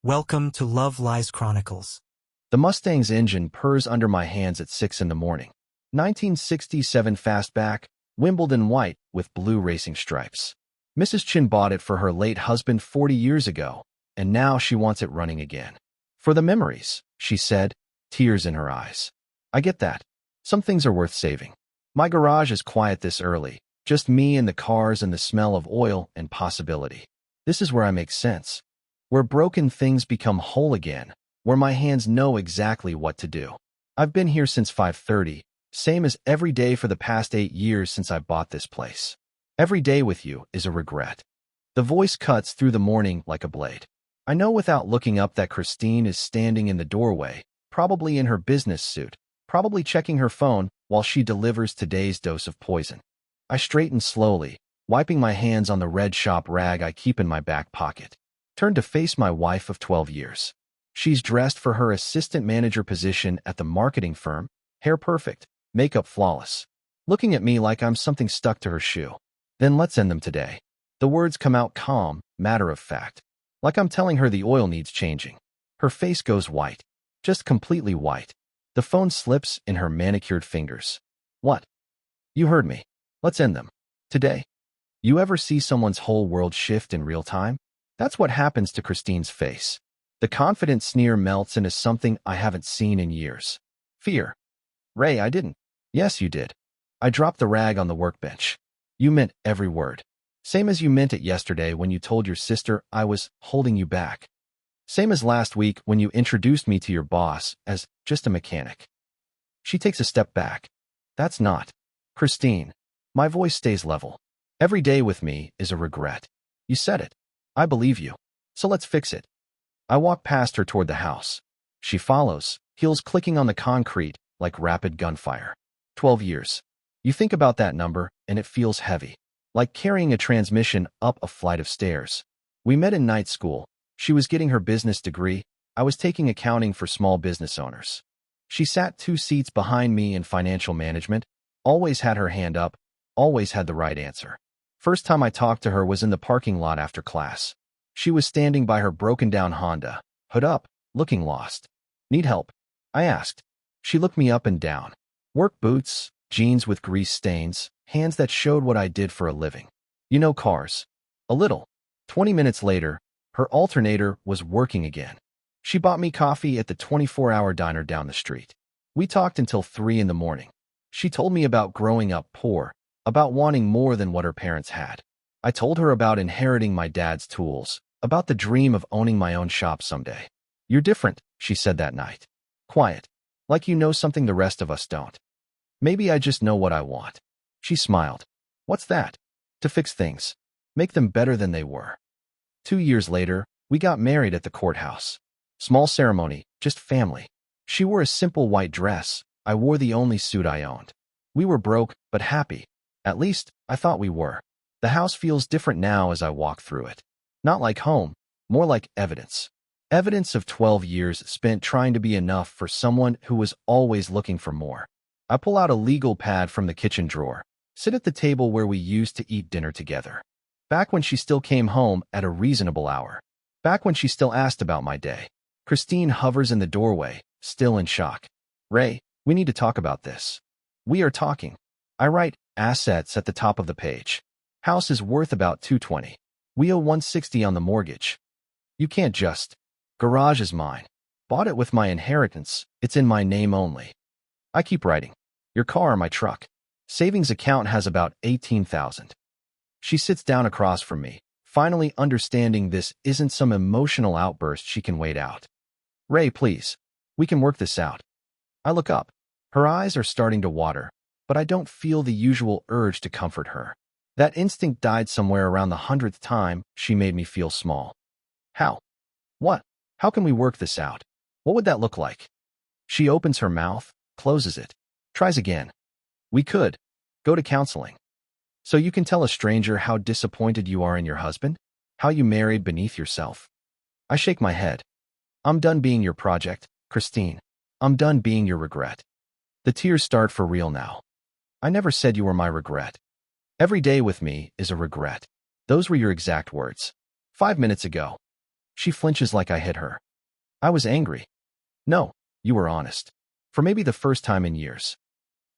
Welcome to Love Lies Chronicles. The Mustang's engine purrs under my hands at 6 in the morning. 1967 fastback, Wimbledon white with blue racing stripes. Mrs. Chin bought it for her late husband 40 years ago, and now she wants it running again. For the memories, she said, tears in her eyes. I get that. Some things are worth saving. My garage is quiet this early, just me and the cars and the smell of oil and possibility. This is where I make sense. Where broken things become whole again, where my hands know exactly what to do. I've been here since 5:30, same as every day for the past 8 years since I bought this place. Every day with you is a regret. The voice cuts through the morning like a blade. I know without looking up that Christine is standing in the doorway, probably in her business suit, probably checking her phone while she delivers today's dose of poison. I straighten slowly, wiping my hands on the red shop rag I keep in my back pocket. Turn to face my wife of 12 years. She's dressed for her assistant manager position at the marketing firm, hair perfect, makeup flawless, looking at me like I'm something stuck to her shoe. Then let's end them today. The words come out calm, matter of fact, like I'm telling her the oil needs changing. Her face goes white, just completely white. The phone slips in her manicured fingers. What? You heard me. Let's end them. Today. You ever see someone's whole world shift in real time? That's what happens to Christine's face. The confident sneer melts into something I haven't seen in years. Fear. Ray, I didn't. Yes, you did. I dropped the rag on the workbench. You meant every word. Same as you meant it yesterday when you told your sister I was holding you back. Same as last week when you introduced me to your boss as just a mechanic. She takes a step back. That's not. Christine. My voice stays level. Every day with me is a regret. You said it. I believe you. So let's fix it. I walk past her toward the house. She follows, heels clicking on the concrete like rapid gunfire. 12 years. You think about that number, and it feels heavy. Like carrying a transmission up a flight of stairs. We met in night school. She was getting her business degree. I was taking accounting for small business owners. She sat 2 seats behind me in financial management, always had her hand up, always had the right answer. First time I talked to her was in the parking lot after class. She was standing by her broken-down Honda, hood up, looking lost. Need help? I asked. She looked me up and down. Work boots, jeans with grease stains, hands that showed what I did for a living. You know cars. A little. 20 minutes later, her alternator was working again. She bought me coffee at the 24-hour diner down the street. We talked until 3 in the morning. She told me about growing up poor, about wanting more than what her parents had. I told her about inheriting my dad's tools, about the dream of owning my own shop someday. You're different, she said that night. Quiet. Like you know something the rest of us don't. Maybe I just know what I want. She smiled. What's that? To fix things. Make them better than they were. 2 years later, we got married at the courthouse. Small ceremony, just family. She wore a simple white dress. I wore the only suit I owned. We were broke, but happy. At least, I thought we were. The house feels different now as I walk through it. Not like home, more like evidence. Evidence of 12 years spent trying to be enough for someone who was always looking for more. I pull out a legal pad from the kitchen drawer, sit at the table where we used to eat dinner together. Back when she still came home at a reasonable hour. Back when she still asked about my day. Christine hovers in the doorway, still in shock. Ray, we need to talk about this. We are talking. I write assets at the top of the page. House is worth about $220. We owe $160 on the mortgage. You can't just. Garage is mine. Bought it with my inheritance. It's in my name only. I keep writing. Your car, my truck. Savings account has about $18,000. She sits down across from me, finally understanding this isn't some emotional outburst she can wait out. Ray, please. We can work this out. I look up. Her eyes are starting to water, but I don't feel the usual urge to comfort her. That instinct died somewhere around the 100th time she made me feel small. How? What? How can we work this out? What would that look like? She opens her mouth, closes it, tries again. We could go to counseling. So you can tell a stranger how disappointed you are in your husband, how you married beneath yourself. I shake my head. I'm done being your project, Christine. I'm done being your regret. The tears start for real now. I never said you were my regret. Every day with me is a regret. Those were your exact words. 5 minutes ago. She flinches like I hit her. I was angry. No, you were honest. For maybe the first time in years.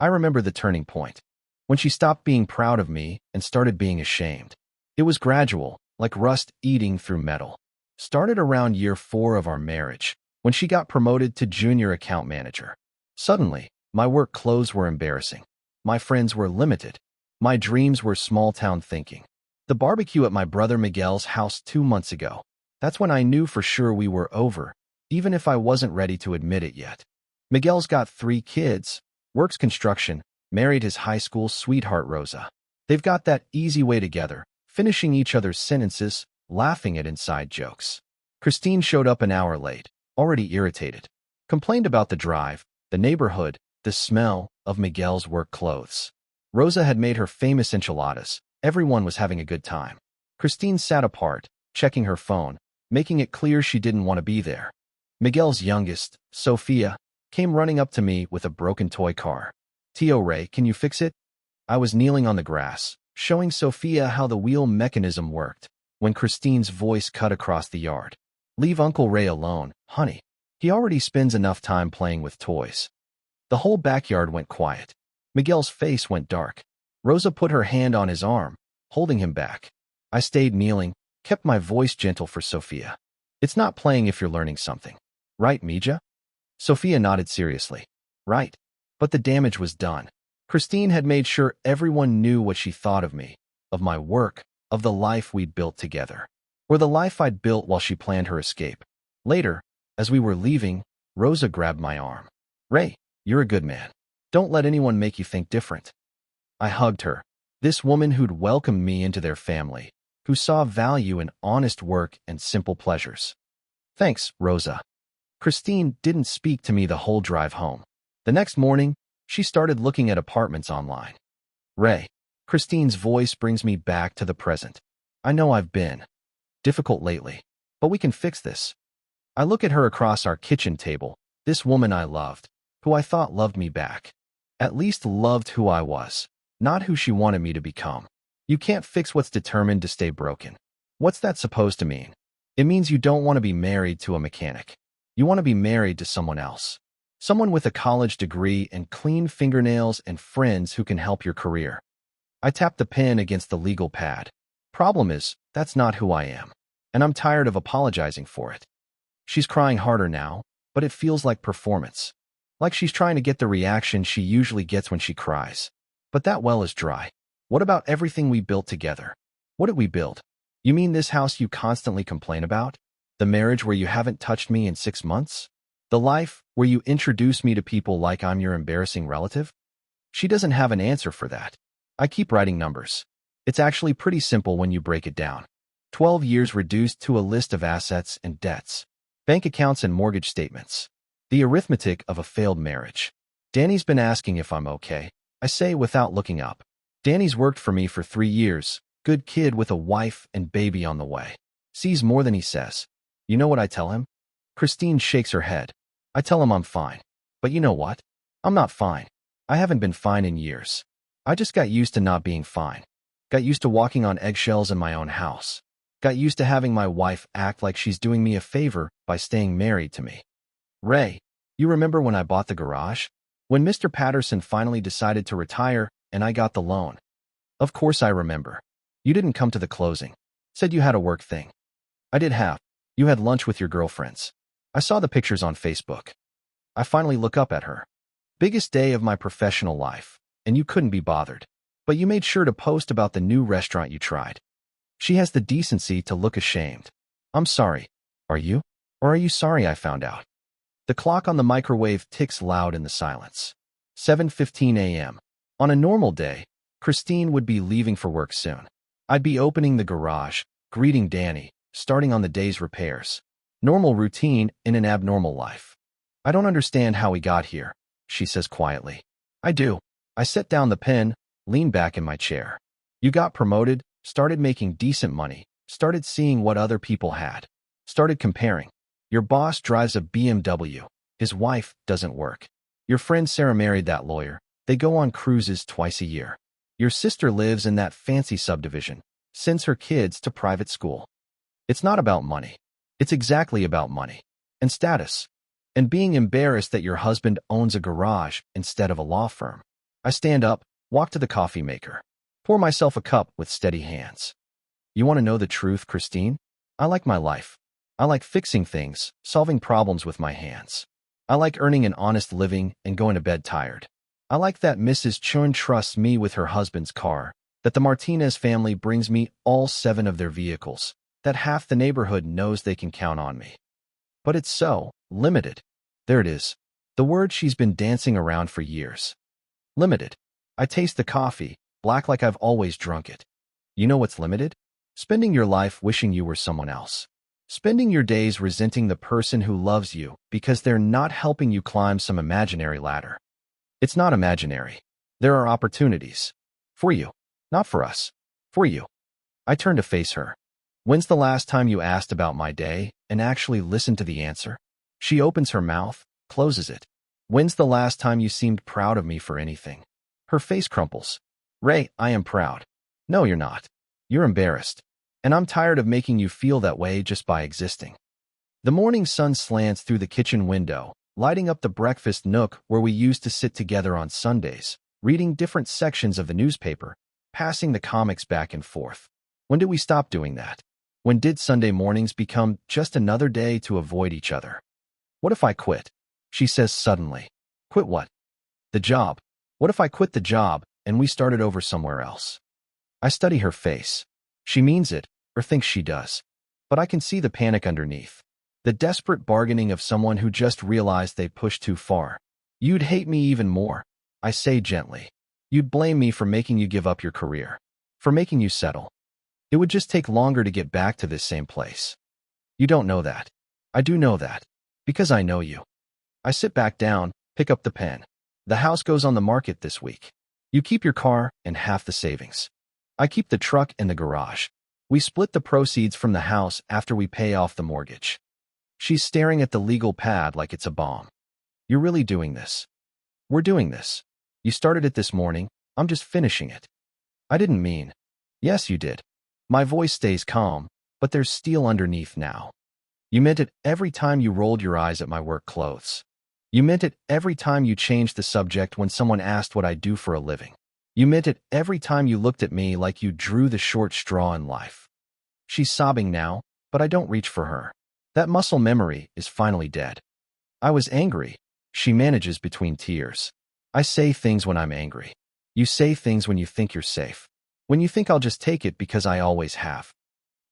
I remember the turning point. When she stopped being proud of me and started being ashamed. It was gradual, like rust eating through metal. Started around year 4 of our marriage, when she got promoted to junior account manager. Suddenly, my work clothes were embarrassing. My friends were limited. My dreams were small-town thinking. The barbecue at my brother Miguel's house 2 months ago. That's when I knew for sure we were over, even if I wasn't ready to admit it yet. Miguel's got 3 kids, works construction, married his high school sweetheart Rosa. They've got that easy way together, finishing each other's sentences, laughing at inside jokes. Christine showed up an hour late, already irritated. Complained about the drive, the neighborhood, the smell of Miguel's work clothes. Rosa had made her famous enchiladas. Everyone was having a good time. Christine sat apart, checking her phone, making it clear she didn't want to be there. Miguel's youngest, Sophia, came running up to me with a broken toy car. "Tio Ray, can you fix it?" I was kneeling on the grass, showing Sophia how the wheel mechanism worked, when Christine's voice cut across the yard. "Leave Uncle Ray alone, honey. He already spends enough time playing with toys." The whole backyard went quiet. Miguel's face went dark. Rosa put her hand on his arm, holding him back. I stayed kneeling, kept my voice gentle for Sophia. "It's not playing if you're learning something. Right, Mija?" Sophia nodded seriously. "Right." But the damage was done. Christine had made sure everyone knew what she thought of me, of my work, of the life we'd built together, or the life I'd built while she planned her escape. Later, as we were leaving, Rosa grabbed my arm. "Ray, you're a good man. Don't let anyone make you think different." I hugged her. This woman who'd welcomed me into their family, who saw value in honest work and simple pleasures. "Thanks, Rosa." Christine didn't speak to me the whole drive home. The next morning, she started looking at apartments online. "Ray," Christine's voice brings me back to the present. "I know I've been difficult lately, but we can fix this." I look at her across our kitchen table, this woman I loved, who I thought loved me back. At least loved who I was, not who she wanted me to become. You can't fix what's determined to stay broken. What's that supposed to mean? It means you don't want to be married to a mechanic. You want to be married to someone else. Someone with a college degree and clean fingernails and friends who can help your career. I tapped the pen against the legal pad. Problem is, that's not who I am. And I'm tired of apologizing for it. She's crying harder now, but it feels like performance. Like she's trying to get the reaction she usually gets when she cries. But that well is dry. What about everything we built together? What did we build? You mean this house you constantly complain about? The marriage where you haven't touched me in 6 months? The life where you introduce me to people like I'm your embarrassing relative? She doesn't have an answer for that. I keep writing numbers. It's actually pretty simple when you break it down. 12 years reduced to a list of assets and debts. Bank accounts and mortgage statements. The arithmetic of a failed marriage. Danny's been asking if I'm okay. I say without looking up. Danny's worked for me for 3 years. Good kid with a wife and baby on the way. Sees more than he says. You know what I tell him? Christine shakes her head. I tell him I'm fine. But you know what? I'm not fine. I haven't been fine in years. I just got used to not being fine. Got used to walking on eggshells in my own house. Got used to having my wife act like she's doing me a favor by staying married to me. Ray, you remember when I bought the garage? When Mr. Patterson finally decided to retire and I got the loan? Of course I remember. You didn't come to the closing. Said you had a work thing. I did have. You had lunch with your girlfriends. I saw the pictures on Facebook. I finally look up at her. Biggest day of my professional life, and you couldn't be bothered. But you made sure to post about the new restaurant you tried. She has the decency to look ashamed. I'm sorry. Are you? Or are you sorry I found out? The clock on the microwave ticks loud in the silence. 7:15 a.m. On a normal day, Christine would be leaving for work soon. I'd be opening the garage, greeting Danny, starting on the day's repairs. Normal routine in an abnormal life. I don't understand how we got here, she says quietly. I do. I set down the pen, leaned back in my chair. You got promoted, started making decent money, started seeing what other people had, started comparing. Your boss drives a BMW. His wife doesn't work. Your friend Sarah married that lawyer. They go on cruises twice a year. Your sister lives in that fancy subdivision, sends her kids to private school. It's not about money. It's exactly about money and status and being embarrassed that your husband owns a garage instead of a law firm. I stand up, walk to the coffee maker, pour myself a cup with steady hands. You want to know the truth, Christine? I like my life. I like fixing things, solving problems with my hands. I like earning an honest living and going to bed tired. I like that Mrs. Chun trusts me with her husband's car, that the Martinez family brings me all 7 of their vehicles, that half the neighborhood knows they can count on me. But it's so limited. There it is, the word she's been dancing around for years. Limited. I taste the coffee, black like I've always drunk it. You know what's limited? Spending your life wishing you were someone else. Spending your days resenting the person who loves you because they're not helping you climb some imaginary ladder. It's not imaginary. There are opportunities. For you. Not for us. For you. I turn to face her. When's the last time you asked about my day and actually listened to the answer? She opens her mouth, closes it. When's the last time you seemed proud of me for anything? Her face crumples. Ray, I am proud. No, you're not. You're embarrassed. And I'm tired of making you feel that way just by existing. The morning sun slants through the kitchen window, lighting up the breakfast nook where we used to sit together on Sundays, reading different sections of the newspaper, passing the comics back and forth. When did we stop doing that? When did Sunday mornings become just another day to avoid each other? What if I quit? She says suddenly. Quit what? The job. What if I quit the job and we started over somewhere else? I study her face. She means it, or thinks she does. But I can see the panic underneath. The desperate bargaining of someone who just realized they pushed too far. You'd hate me even more, I say gently. You'd blame me for making you give up your career. For making you settle. It would just take longer to get back to this same place. You don't know that. I do know that. Because I know you. I sit back down, pick up the pen. The house goes on the market this week. You keep your car and half the savings. I keep the truck in the garage. We split the proceeds from the house after we pay off the mortgage. She's staring at the legal pad like it's a bomb. You're really doing this. We're doing this. You started it this morning. I'm just finishing it. I didn't mean. Yes, you did. My voice stays calm, but there's steel underneath now. You meant it every time you rolled your eyes at my work clothes. You meant it every time you changed the subject when someone asked what I do for a living. You meant it every time you looked at me like you drew the short straw in life. She's sobbing now, but I don't reach for her. That muscle memory is finally dead. I was angry. She manages between tears. I say things when I'm angry. You say things when you think you're safe. When you think I'll just take it because I always have.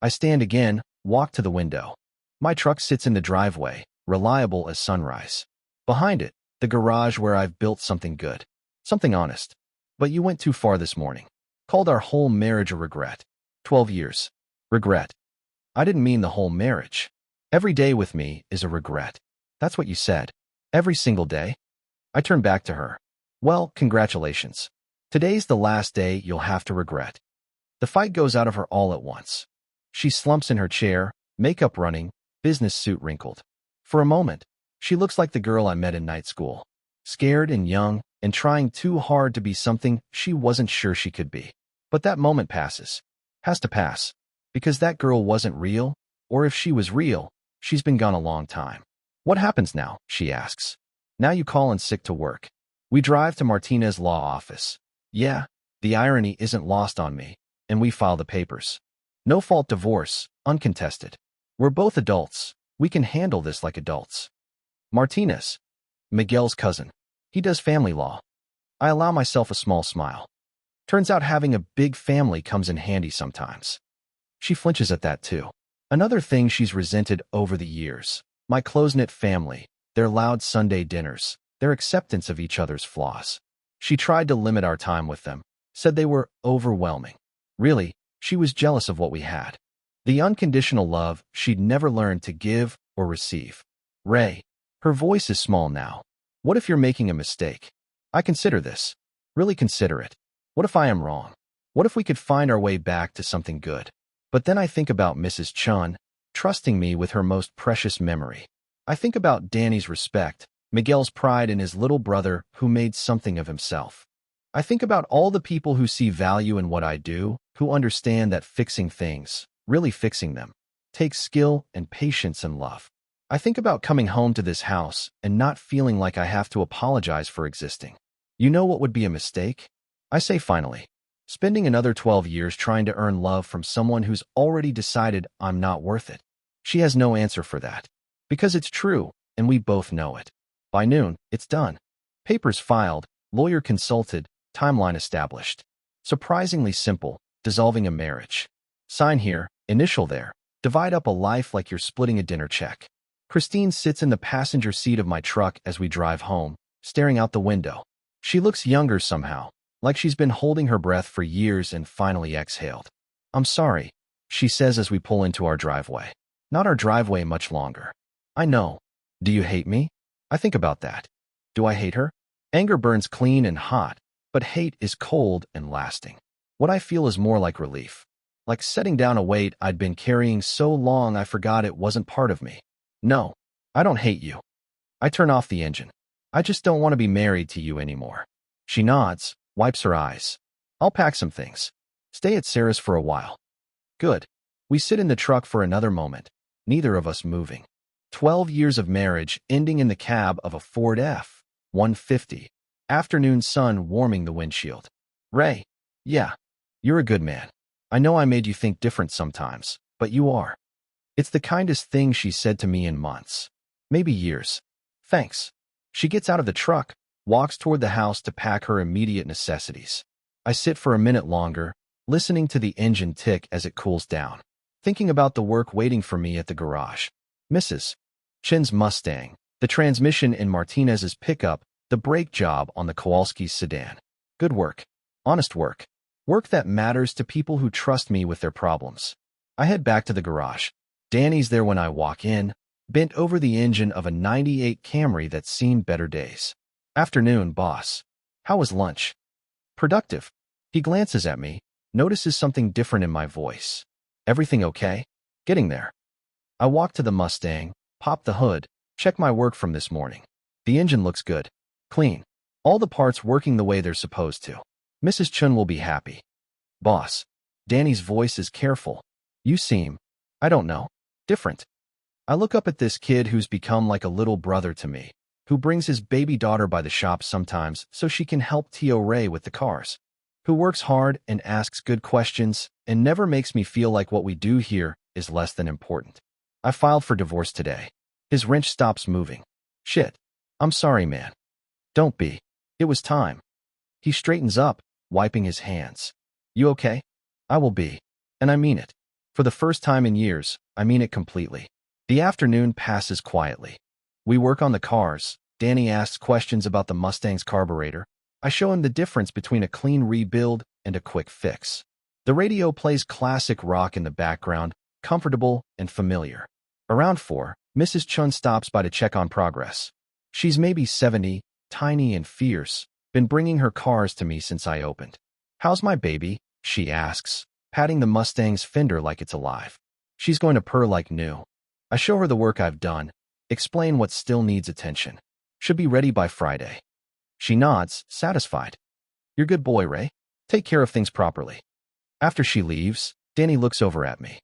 I stand again, walk to the window. My truck sits in the driveway, reliable as sunrise. Behind it, the garage where I've built something good. Something honest. But you went too far this morning. Called our whole marriage a regret. 12 years. Regret. I didn't mean the whole marriage. Every day with me is a regret. That's what you said. Every single day. I turn back to her. Well, congratulations. Today's the last day you'll have to regret. The fight goes out of her all at once. She slumps in her chair, makeup running, business suit wrinkled. For a moment, she looks like the girl I met in night school. Scared and young, and trying too hard to be something she wasn't sure she could be. But that moment passes. Has to pass. Because that girl wasn't real, or if she was real, she's been gone a long time. What happens now? She asks. Now you call in sick to work. We drive to Martinez law office. Yeah, the irony isn't lost on me, and we file the papers. No fault divorce, uncontested. We're both adults. We can handle this like adults. Martinez. Miguel's cousin. He does family law. I allow myself a small smile. Turns out having a big family comes in handy sometimes. She flinches at that too. Another thing she's resented over the years. My close-knit family, their loud Sunday dinners, their acceptance of each other's flaws. She tried to limit our time with them, said they were overwhelming. Really, she was jealous of what we had. The unconditional love she'd never learned to give or receive. Ray. Her voice is small now. What if you're making a mistake? I consider this. Really consider it. What if I am wrong? What if we could find our way back to something good? But then I think about Mrs. Chun, trusting me with her most precious memory. I think about Danny's respect, Miguel's pride in his little brother who made something of himself. I think about all the people who see value in what I do, who understand that fixing things, really fixing them, takes skill and patience and love. I think about coming home to this house and not feeling like I have to apologize for existing. You know what would be a mistake? I say finally. Spending another 12 years trying to earn love from someone who's already decided I'm not worth it. She has no answer for that. Because it's true, and we both know it. By noon, it's done. Papers filed, lawyer consulted, timeline established. Surprisingly simple, dissolving a marriage. Sign here, initial there. Divide up a life like you're splitting a dinner check. Christine sits in the passenger seat of my truck as we drive home, staring out the window. She looks younger somehow, like she's been holding her breath for years and finally exhaled. I'm sorry, she says as we pull into our driveway. Not our driveway much longer. I know. Do you hate me? I think about that. Do I hate her? Anger burns clean and hot, but hate is cold and lasting. What I feel is more like relief. Like setting down a weight I'd been carrying so long I forgot it wasn't part of me. No, I don't hate you. I turn off the engine. I just don't want to be married to you anymore. She nods, wipes her eyes. I'll pack some things. Stay at Sarah's for a while. Good. We sit in the truck for another moment, neither of us moving. 12 years of marriage ending in the cab of a Ford F-150. Afternoon sun warming the windshield. Ray, yeah, you're a good man. I know I made you think different sometimes, but you are. It's the kindest thing she said to me in months. Maybe years. Thanks. She gets out of the truck, walks toward the house to pack her immediate necessities. I sit for a minute longer, listening to the engine tick as it cools down, thinking about the work waiting for me at the garage. Mrs. Chin's Mustang, the transmission in Martinez's pickup, the brake job on the Kowalski's sedan. Good work. Honest work. Work that matters to people who trust me with their problems. I head back to the garage. Danny's there when I walk in, bent over the engine of a '98 Camry that's seen better days. Afternoon, boss. How was lunch? Productive. He glances at me, notices something different in my voice. Everything okay? Getting there. I walk to the Mustang, pop the hood, check my work from this morning. The engine looks good. Clean. All the parts working the way they're supposed to. Mrs. Chun will be happy. Boss. Danny's voice is careful. You seem, I don't know, different. I look up at this kid who's become like a little brother to me, who brings his baby daughter by the shop sometimes so she can help Tio Ray with the cars, who works hard and asks good questions and never makes me feel like what we do here is less than important. I filed for divorce today. His wrench stops moving. Shit. I'm sorry, man. Don't be. It was time. He straightens up, wiping his hands. You okay? I will be. And I mean it. For the first time in years, I mean it completely. The afternoon passes quietly. We work on the cars. Danny asks questions about the Mustang's carburetor. I show him the difference between a clean rebuild and a quick fix. The radio plays classic rock in the background, comfortable and familiar. Around 4, Mrs. Chun stops by to check on progress. She's maybe 70, tiny and fierce, been bringing her cars to me since I opened. How's my baby? She asks, patting the Mustang's fender like it's alive. She's going to purr like new. I show her the work I've done, explain what still needs attention. Should be ready by Friday. She nods, satisfied. You're good boy, Ray. Take care of things properly. After she leaves, Danny looks over at me.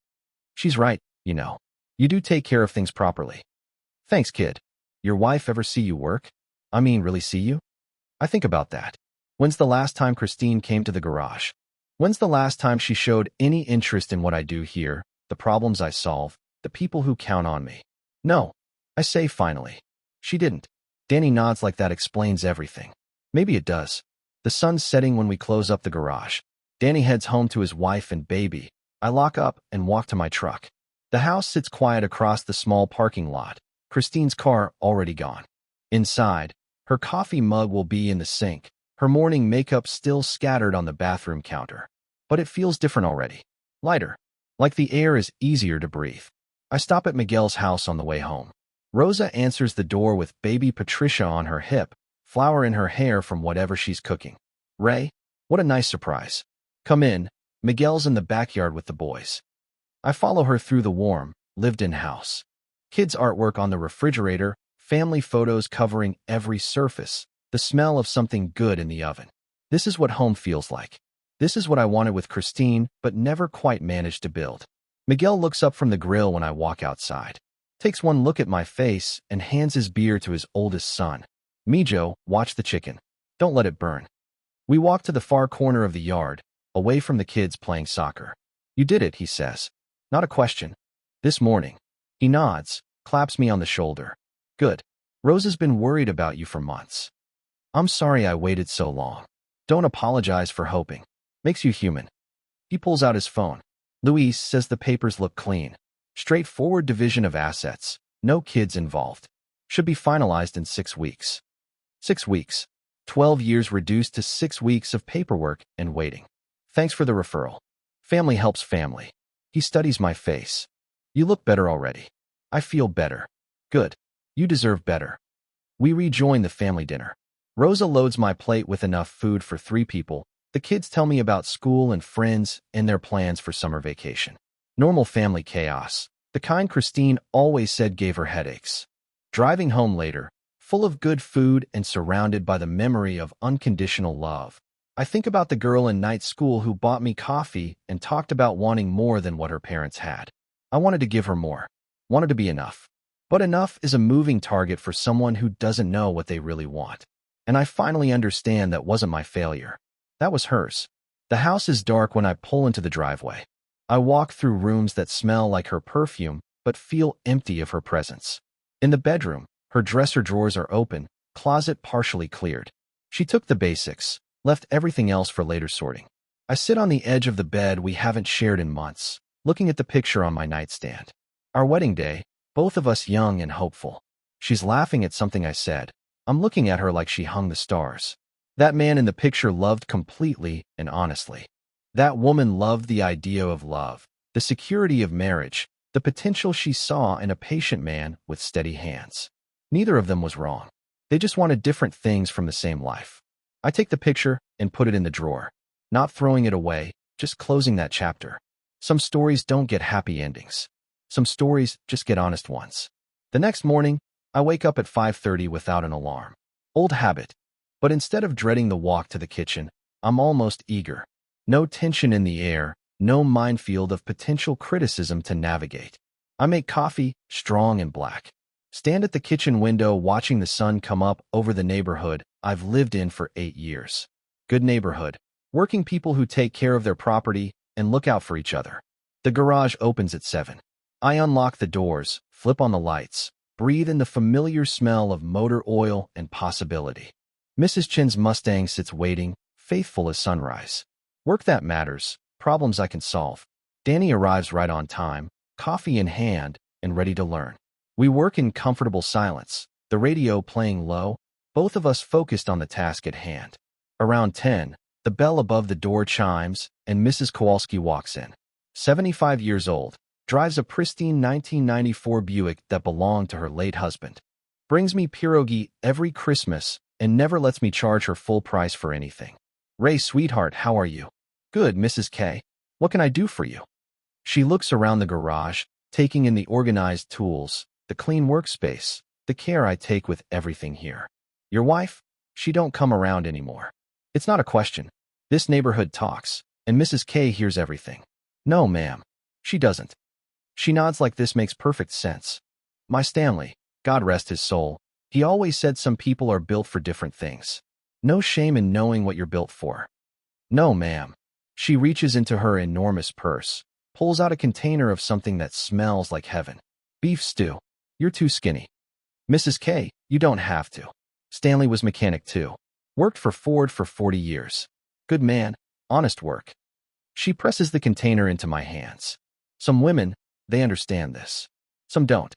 She's right, you know. You do take care of things properly. Thanks, kid. Your wife ever see you work? I mean, really see you? I think about that. When's the last time Christine came to the garage? When's the last time she showed any interest in what I do here, the problems I solve, the people who count on me? No. I say finally. She didn't. Danny nods like that explains everything. Maybe it does. The sun's setting when we close up the garage. Danny heads home to his wife and baby. I lock up and walk to my truck. The house sits quiet across the small parking lot. Christine's car already gone. Inside, her coffee mug will be in the sink, her morning makeup still scattered on the bathroom counter. But it feels different already. Lighter. Like the air is easier to breathe. I stop at Miguel's house on the way home. Rosa answers the door with baby Patricia on her hip, flour in her hair from whatever she's cooking. Ray, what a nice surprise. Come in. Miguel's in the backyard with the boys. I follow her through the warm, lived-in house. Kids' artwork on the refrigerator, family photos covering every surface, the smell of something good in the oven. This is what home feels like. This is what I wanted with Christine, but never quite managed to build. Miguel looks up from the grill when I walk outside, takes one look at my face, and hands his beer to his oldest son. Mijo, watch the chicken. Don't let it burn. We walk to the far corner of the yard, away from the kids playing soccer. You did it, he says. Not a question. This morning. He nods, claps me on the shoulder. Good. Rosa's been worried about you for months. I'm sorry I waited so long. Don't apologize for hoping. Makes you human. He pulls out his phone. Luis says the papers look clean. Straightforward division of assets. No kids involved. Should be finalized in 6 weeks. 6 weeks. 12 years reduced to 6 weeks of paperwork and waiting. Thanks for the referral. Family helps family. He studies my face. You look better already. I feel better. Good. You deserve better. We rejoin the family dinner. Rosa loads my plate with enough food for 3 people. The kids tell me about school and friends and their plans for summer vacation. Normal family chaos. The kind Christine always said gave her headaches. Driving home later, full of good food and surrounded by the memory of unconditional love. I think about the girl in night school who bought me coffee and talked about wanting more than what her parents had. I wanted to give her more. Wanted to be enough. But enough is a moving target for someone who doesn't know what they really want. And I finally understand that wasn't my failure. That was hers. The house is dark when I pull into the driveway. I walk through rooms that smell like her perfume, but feel empty of her presence. In the bedroom, her dresser drawers are open, closet partially cleared. She took the basics, left everything else for later sorting. I sit on the edge of the bed we haven't shared in months, looking at the picture on my nightstand. Our wedding day, both of us young and hopeful. She's laughing at something I said. I'm looking at her like she hung the stars. That man in the picture loved completely and honestly. That woman loved the idea of love, the security of marriage, the potential she saw in a patient man with steady hands. Neither of them was wrong. They just wanted different things from the same life. I take the picture and put it in the drawer, not throwing it away, just closing that chapter. Some stories don't get happy endings. Some stories just get honest ones. The next morning, I wake up at 5:30 without an alarm. Old habit. But instead of dreading the walk to the kitchen, I'm almost eager. No tension in the air, no minefield of potential criticism to navigate. I make coffee, strong and black. Stand at the kitchen window watching the sun come up over the neighborhood I've lived in for 8 years. Good neighborhood. Working people who take care of their property and look out for each other. The garage opens at 7. I unlock the doors, flip on the lights, breathe in the familiar smell of motor oil and possibility. Mrs. Chin's Mustang sits waiting, faithful as sunrise. Work that matters, problems I can solve. Danny arrives right on time, coffee in hand, and ready to learn. We work in comfortable silence, the radio playing low, both of us focused on the task at hand. Around 10, the bell above the door chimes, and Mrs. Kowalski walks in. 75 years old, drives a pristine 1994 Buick that belonged to her late husband. Brings me pierogi every Christmas and never lets me charge her full price for anything. Ray, sweetheart, how are you? Good, Mrs. K. What can I do for you? She looks around the garage, taking in the organized tools, the clean workspace, the care I take with everything here. Your wife? She don't come around anymore. It's not a question. This neighborhood talks, and Mrs. K hears everything. No, ma'am. She doesn't. She nods like this makes perfect sense. My Stanley, God rest his soul, he always said some people are built for different things. No shame in knowing what you're built for. No, ma'am. She reaches into her enormous purse, pulls out a container of something that smells like heaven. Beef stew. You're too skinny. Mrs. K, you don't have to. Stanley was mechanic too. Worked for Ford for 40 years. Good man, honest work. She presses the container into my hands. Some women, they understand this. Some don't.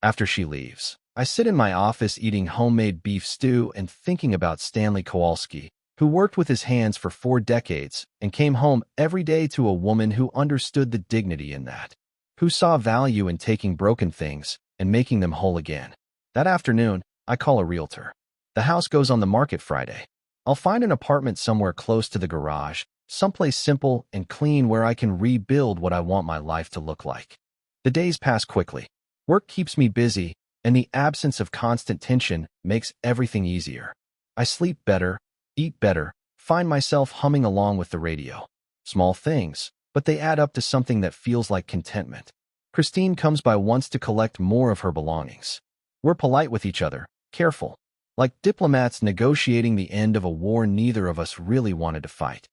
After she leaves, I sit in my office eating homemade beef stew and thinking about Stanley Kowalski, who worked with his hands for 4 decades and came home every day to a woman who understood the dignity in that, who saw value in taking broken things and making them whole again. That afternoon, I call a realtor. The house goes on the market Friday. I'll find an apartment somewhere close to the garage, someplace simple and clean where I can rebuild what I want my life to look like. The days pass quickly. Work keeps me busy, and the absence of constant tension makes everything easier. I sleep better, eat better, find myself humming along with the radio. Small things, but they add up to something that feels like contentment. Christine comes by once to collect more of her belongings. We're polite with each other, careful, like diplomats negotiating the end of a war neither of us really wanted to fight.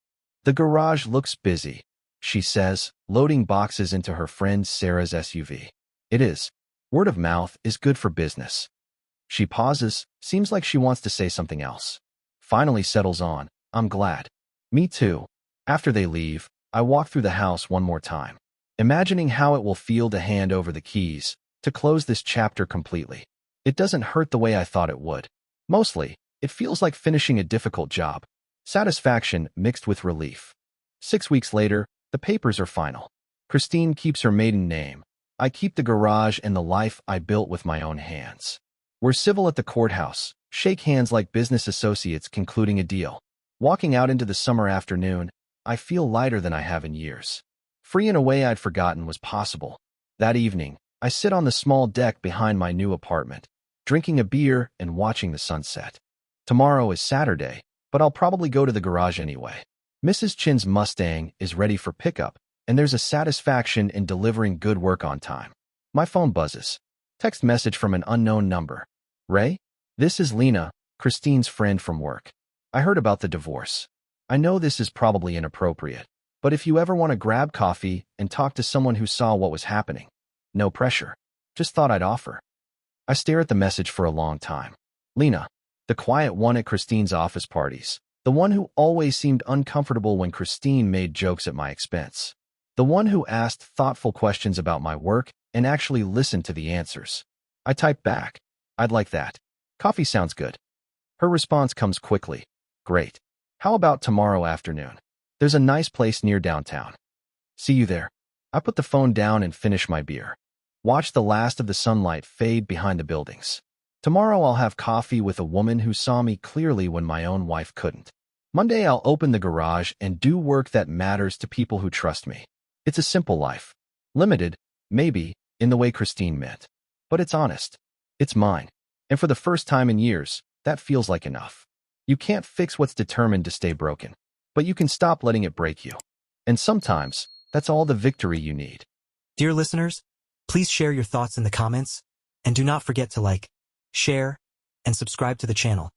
The garage looks busy, she says, loading boxes into her friend Sarah's SUV. It is. Word of mouth is good for business. She pauses, seems like she wants to say something else. Finally settles on, I'm glad. Me too. After they leave, I walk through the house one more time, imagining how it will feel to hand over the keys, to close this chapter completely. It doesn't hurt the way I thought it would. Mostly, it feels like finishing a difficult job. Satisfaction mixed with relief. 6 weeks later, the papers are final. Christine keeps her maiden name. I keep the garage and the life I built with my own hands. We're civil at the courthouse, shake hands like business associates concluding a deal. Walking out into the summer afternoon, I feel lighter than I have in years. Free in a way I'd forgotten was possible. That evening, I sit on the small deck behind my new apartment, drinking a beer and watching the sunset. Tomorrow is Saturday, but I'll probably go to the garage anyway. Mrs. Chin's Mustang is ready for pickup, and there's a satisfaction in delivering good work on time. My phone buzzes. Text message from an unknown number. Ray? This is Lena, Christine's friend from work. I heard about the divorce. I know this is probably inappropriate, but if you ever want to grab coffee and talk to someone who saw what was happening, no pressure. Just thought I'd offer. I stare at the message for a long time. Lena, the quiet one at Christine's office parties, the one who always seemed uncomfortable when Christine made jokes at my expense, the one who asked thoughtful questions about my work and actually listened to the answers. I type back, I'd like that. Coffee sounds good. Her response comes quickly. Great. How about tomorrow afternoon? There's a nice place near downtown. See you there. I put the phone down and finish my beer. Watch the last of the sunlight fade behind the buildings. Tomorrow I'll have coffee with a woman who saw me clearly when my own wife couldn't. Monday I'll open the garage and do work that matters to people who trust me. It's a simple life. Limited, maybe, in the way Christine meant. But it's honest. It's mine. And for the first time in years, that feels like enough. You can't fix what's determined to stay broken, but you can stop letting it break you. And sometimes, that's all the victory you need. Dear listeners, please share your thoughts in the comments, and do not forget to like, share, and subscribe to the channel.